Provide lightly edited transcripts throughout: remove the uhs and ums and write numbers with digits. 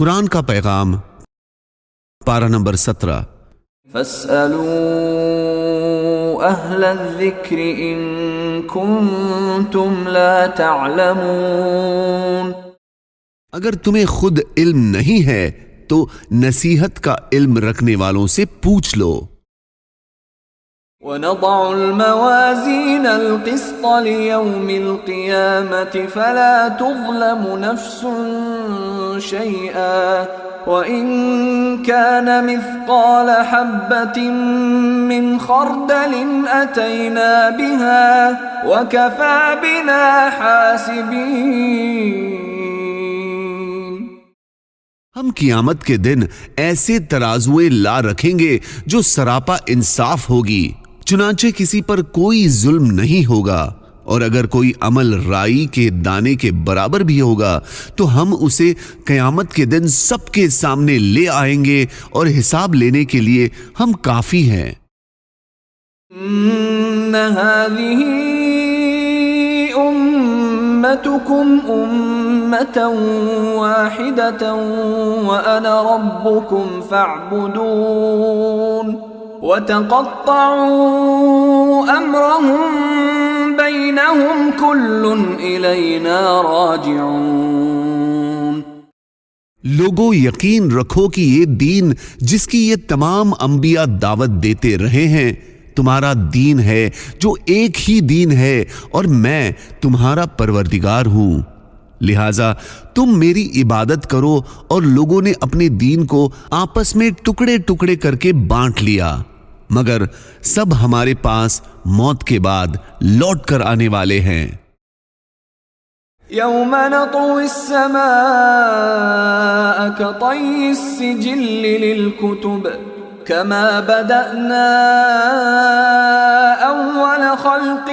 قرآن کا پیغام، پارہ نمبر 17۔ فاسألوا أهل الذكر إن كنتم لا تعلمون۔ اگر تمہیں خود علم نہیں ہے تو نصیحت کا علم رکھنے والوں سے پوچھ لو۔ وَنَضَعُ الْمَوَازِينَ الْقِسْطَ لِيَوْمِ الْقِيَامَةِ فَلَا تُظْلَمُ نَفْسٌ شَيْئًا وَإِن كَانَ مِثْقَالَ حَبَّةٍ مِّنْ خَرْدَلٍ أَتَيْنَا بِهَا وَكَفَى بِنَا حَاسِبِينَ۔ ہم قیامت کے دن ایسے ترازوئے لا رکھیں گے جو سراپا انصاف ہوگی، چنانچہ کسی پر کوئی ظلم نہیں ہوگا، اور اگر کوئی عمل رائی کے دانے کے برابر بھی ہوگا تو ہم اسے قیامت کے دن سب کے سامنے لے آئیں گے، اور حساب لینے کے لیے ہم کافی ہیں۔ إِنَّ هَذِهِ أُمَّتُكُمْ أُمَّةً وَاحِدَةً وَأَنَا رَبُّكُمْ فَاعْبُدُونِ وَتَقَطَّعُوا أَمْرَهُمْ بَيْنَهُمْ كُلٌّ إِلَيْنَا رَاجِعُونَ۔ لوگوں یقین رکھو کہ یہ دین جس کی یہ تمام انبیاء دعوت دیتے رہے ہیں تمہارا دین ہے، جو ایک ہی دین ہے، اور میں تمہارا پروردگار ہوں، لہذا تم میری عبادت کرو۔ اور لوگوں نے اپنے دین کو آپس میں ٹکڑے ٹکڑے کر کے بانٹ لیا، مگر سب ہمارے پاس موت کے بعد لوٹ کر آنے والے ہیں۔ يَوْمَ نَطْوِي السَّمَاءَ كَطَيِّ السِّجِلِّ لِلْكُتُبِ كَمَا بَدَأْنَا أَوَّلَ خَلْقٍ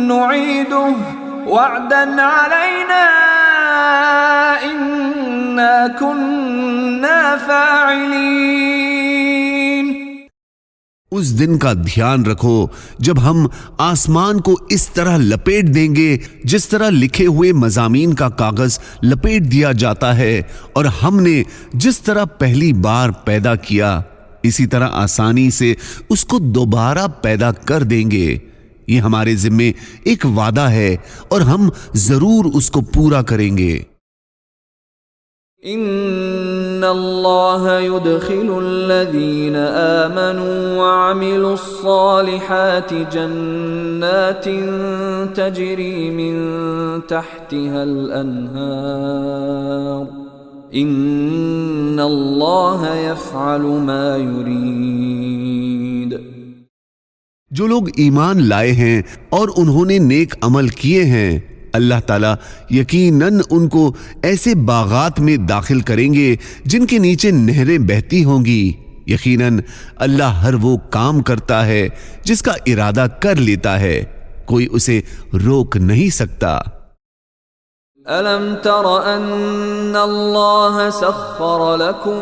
نُعِيدُهُ وَعْدًا عَلَيْنَا إِنَّا كُنَّا فَاعِلِينَ۔ اس دن کا دھیان رکھو جب ہم آسمان کو اس طرح لپیٹ دیں گے جس طرح لکھے ہوئے مضامین کا کاغذ لپیٹ دیا جاتا ہے، اور ہم نے جس طرح پہلی بار پیدا کیا اسی طرح آسانی سے اس کو دوبارہ پیدا کر دیں گے۔ یہ ہمارے ذمے ایک وعدہ ہے اور ہم ضرور اس کو پورا کریں گے۔ ان اللہ يدخل الذین آمنوا وعملوا الصالحات جنات تجری من تحتها الانہار ان اللہ یفعل ما یرید۔ جو لوگ ایمان لائے ہیں اور انہوں نے نیک عمل کیے ہیں، اللہ تعالیٰ یقیناً ان کو ایسے باغات میں داخل کریں گے جن کے نیچے نہریں بہتی ہوں گی۔ یقیناً اللہ ہر وہ کام کرتا ہے جس کا ارادہ کر لیتا ہے، کوئی اسے روک نہیں سکتا۔ أَلَمْ تَرَ أَنَّ اللَّهَ سَخَّرَ لَكُم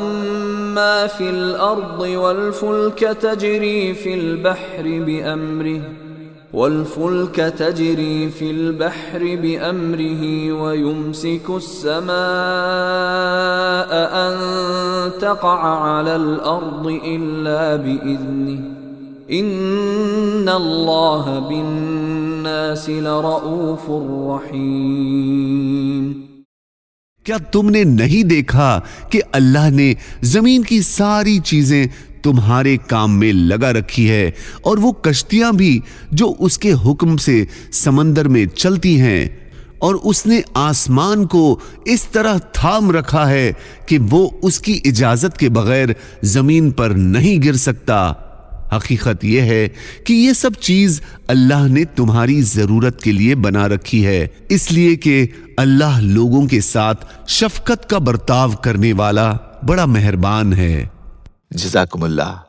مَّا فِي الْأَرْضِ وَالْفُلْكَ تَجْرِي فِي الْبَحْرِ بِأَمْرِهِ وَيُمْسِكُ السَّمَاءَ أَن تَقَعَ عَلَى الْأَرْضِ إِلَّا بِإِذْنِهِ إِنَّ اللَّهَ بِالنَّاسِ لَرَءُوفٌ رَحِيمٌ۔ کیا تم نے نہیں دیکھا کہ اللہ نے زمین کی ساری چیزیں تمہارے کام میں لگا رکھی ہے، اور وہ کشتیاں بھی جو اس کے حکم سے سمندر میں چلتی ہیں، اور اس نے آسمان کو اس طرح تھام رکھا ہے کہ وہ اس کی اجازت کے بغیر زمین پر نہیں گر سکتا۔ حقیقت یہ ہے کہ یہ سب چیز اللہ نے تمہاری ضرورت کے لیے بنا رکھی ہے، اس لیے کہ اللہ لوگوں کے ساتھ شفقت کا برتاؤ کرنے والا بڑا مہربان ہے۔ جزاکم اللہ۔